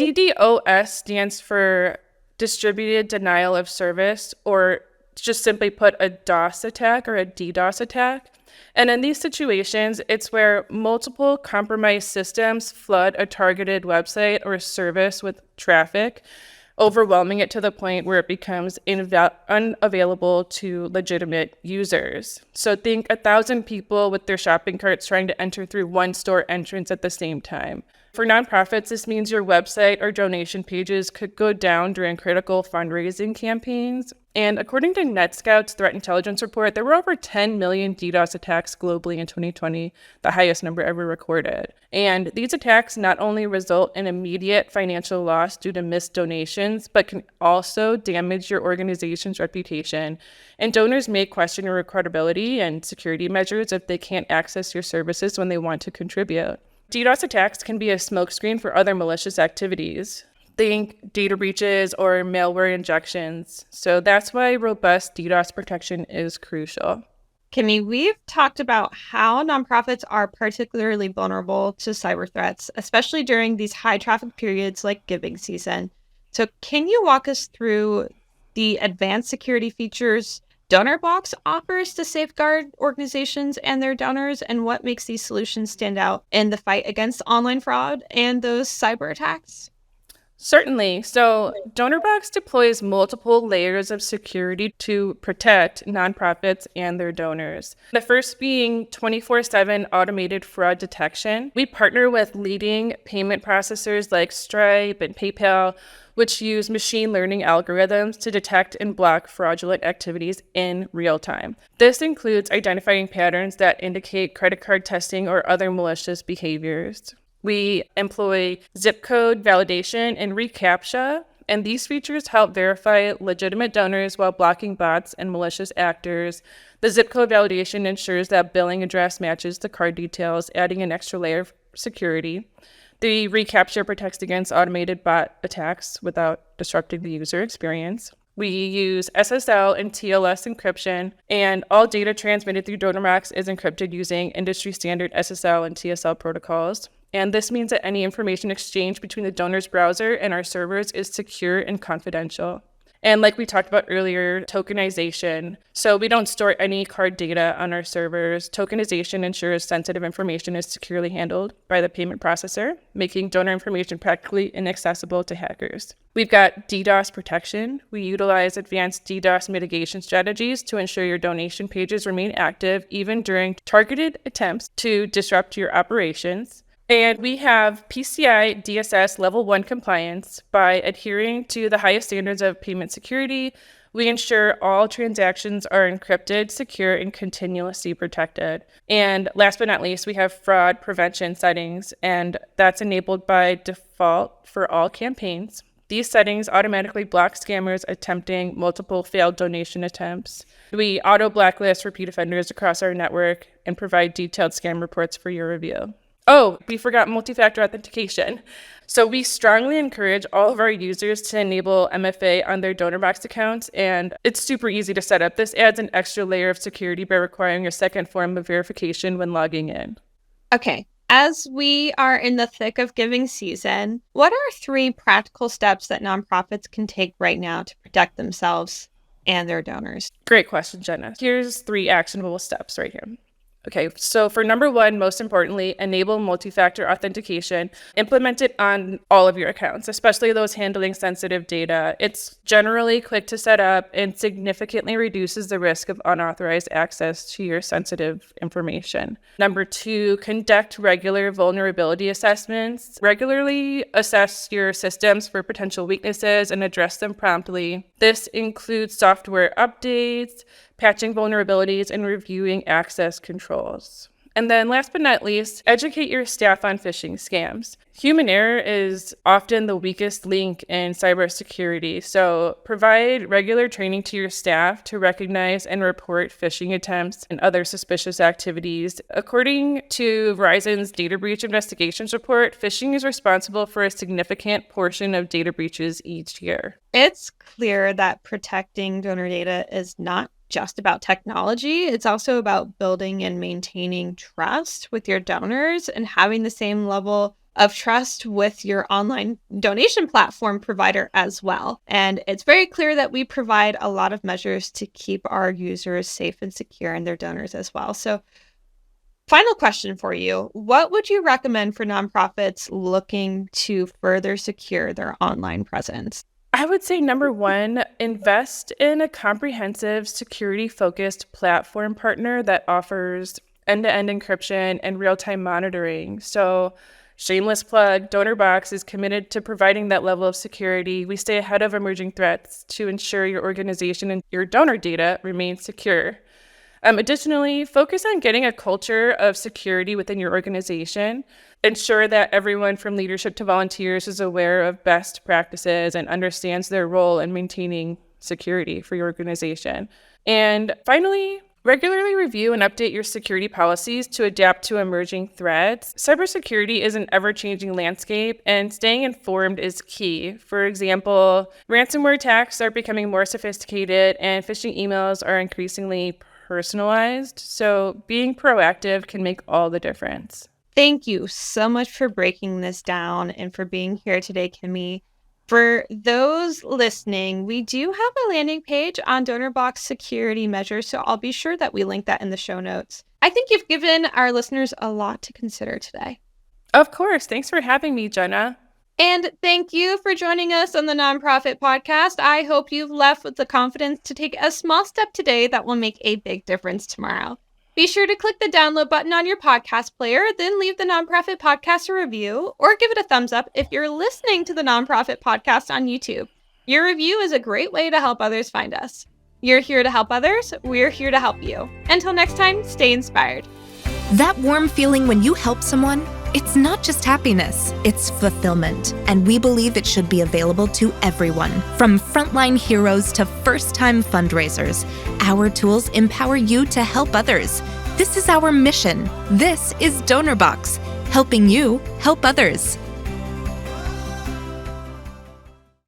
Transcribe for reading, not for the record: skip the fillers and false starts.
DDoS stands for distributed denial of service, or just simply put, a DOS attack or a DDoS attack. And in these situations, it's where multiple compromised systems flood a targeted website or service with traffic, overwhelming it to the point where it becomes unavailable to legitimate users. So think 1,000 people with their shopping carts trying to enter through one store entrance at the same time. For nonprofits, this means your website or donation pages could go down during critical fundraising campaigns. And according to NetScout's threat intelligence report, there were over 10 million DDoS attacks globally in 2020, the highest number ever recorded. And these attacks not only result in immediate financial loss due to missed donations, but can also damage your organization's reputation. And donors may question your credibility and security measures if they can't access your services when they want to contribute. DDoS attacks can be a smokescreen for other malicious activities. Think data breaches or malware injections. So that's why robust DDoS protection is crucial. Kimmy, we've talked about how nonprofits are particularly vulnerable to cyber threats, especially during these high traffic periods like giving season. So can you walk us through the advanced security features Donorbox offers to safeguard organizations and their donors, and what makes these solutions stand out in the fight against online fraud and those cyber attacks? Certainly. So Donorbox deploys multiple layers of security to protect nonprofits and their donors. The first being 24/7 automated fraud detection. We partner with leading payment processors like Stripe and PayPal, which use machine learning algorithms to detect and block fraudulent activities in real time. This includes identifying patterns that indicate credit card testing or other malicious behaviors. We employ zip code validation and reCAPTCHA, and these features help verify legitimate donors while blocking bots and malicious actors. The zip code validation ensures that billing address matches the card details, adding an extra layer of security. The reCAPTCHA protects against automated bot attacks without disrupting the user experience. We use SSL and TLS encryption, and all data transmitted through Donorbox is encrypted using industry standard SSL and TSL protocols. And this means that any information exchanged between the donor's browser and our servers is secure and confidential. And like we talked about earlier, tokenization. So we don't store any card data on our servers. Tokenization ensures sensitive information is securely handled by the payment processor, making donor information practically inaccessible to hackers. We've got DDoS protection. We utilize advanced DDoS mitigation strategies to ensure your donation pages remain active even during targeted attempts to disrupt your operations. And we have PCI DSS Level 1 compliance. By adhering to the highest standards of payment security, we ensure all transactions are encrypted, secure, and continuously protected. And last but not least, we have fraud prevention settings, and that's enabled by default for all campaigns. These settings automatically block scammers attempting multiple failed donation attempts. We auto blacklist repeat offenders across our network and provide detailed scam reports for your review. Oh, we forgot multi-factor authentication. So we strongly encourage all of our users to enable MFA on their Donorbox accounts, and it's super easy to set up. This adds an extra layer of security by requiring a second form of verification when logging in. Okay, as we are in the thick of giving season, what are 3 practical steps that nonprofits can take right now to protect themselves and their donors? Great question, Jenna. Here's 3 actionable steps right here. Okay, so for number 1, most importantly, enable multi-factor authentication. Implement it on all of your accounts, especially those handling sensitive data. It's generally quick to set up and significantly reduces the risk of unauthorized access to your sensitive information. Number 2, conduct regular vulnerability assessments. Regularly assess your systems for potential weaknesses and address them promptly. This includes software updates, patching vulnerabilities, and reviewing access controls. And then last but not least, educate your staff on phishing scams. Human error is often the weakest link in cybersecurity, so provide regular training to your staff to recognize and report phishing attempts and other suspicious activities. According to Verizon's data breach investigations report, phishing is responsible for a significant portion of data breaches each year. It's clear that protecting donor data is not just about technology. It's also about building and maintaining trust with your donors and having the same level of trust with your online donation platform provider as well. And it's very clear that we provide a lot of measures to keep our users safe and secure and their donors as well. So, final question for you. What would you recommend for nonprofits looking to further secure their online presence? I would say number one, invest in a comprehensive security-focused platform partner that offers end-to-end encryption and real-time monitoring. So, shameless plug, Donorbox is committed to providing that level of security. We stay ahead of emerging threats to ensure your organization and your donor data remain secure. Additionally, focus on getting a culture of security within your organization. Ensure that everyone from leadership to volunteers is aware of best practices and understands their role in maintaining security for your organization. And finally, regularly review and update your security policies to adapt to emerging threats. Cybersecurity is an ever-changing landscape, and staying informed is key. For example, ransomware attacks are becoming more sophisticated, and phishing emails are increasingly personalized. So being proactive can make all the difference. Thank you so much for breaking this down and for being here today, Kimmy. For those listening, we do have a landing page on Donorbox security measures, so I'll be sure that we link that in the show notes. I think you've given our listeners a lot to consider today. Of course. Thanks for having me, Jenna. And thank you for joining us on the Nonprofit Podcast. I hope you've left with the confidence to take a small step today that will make a big difference tomorrow. Be sure to click the download button on your podcast player, then leave the Nonprofit Podcast a review, or give it a thumbs up if you're listening to the Nonprofit Podcast on YouTube. Your review is a great way to help others find us. You're here to help others. We're here to help you. Until next time, stay inspired. That warm feeling when you help someone, it's not just happiness, it's fulfillment. And we believe it should be available to everyone, from frontline heroes to first-time fundraisers. Our tools empower you to help others. This is our mission. This is Donorbox, helping you help others.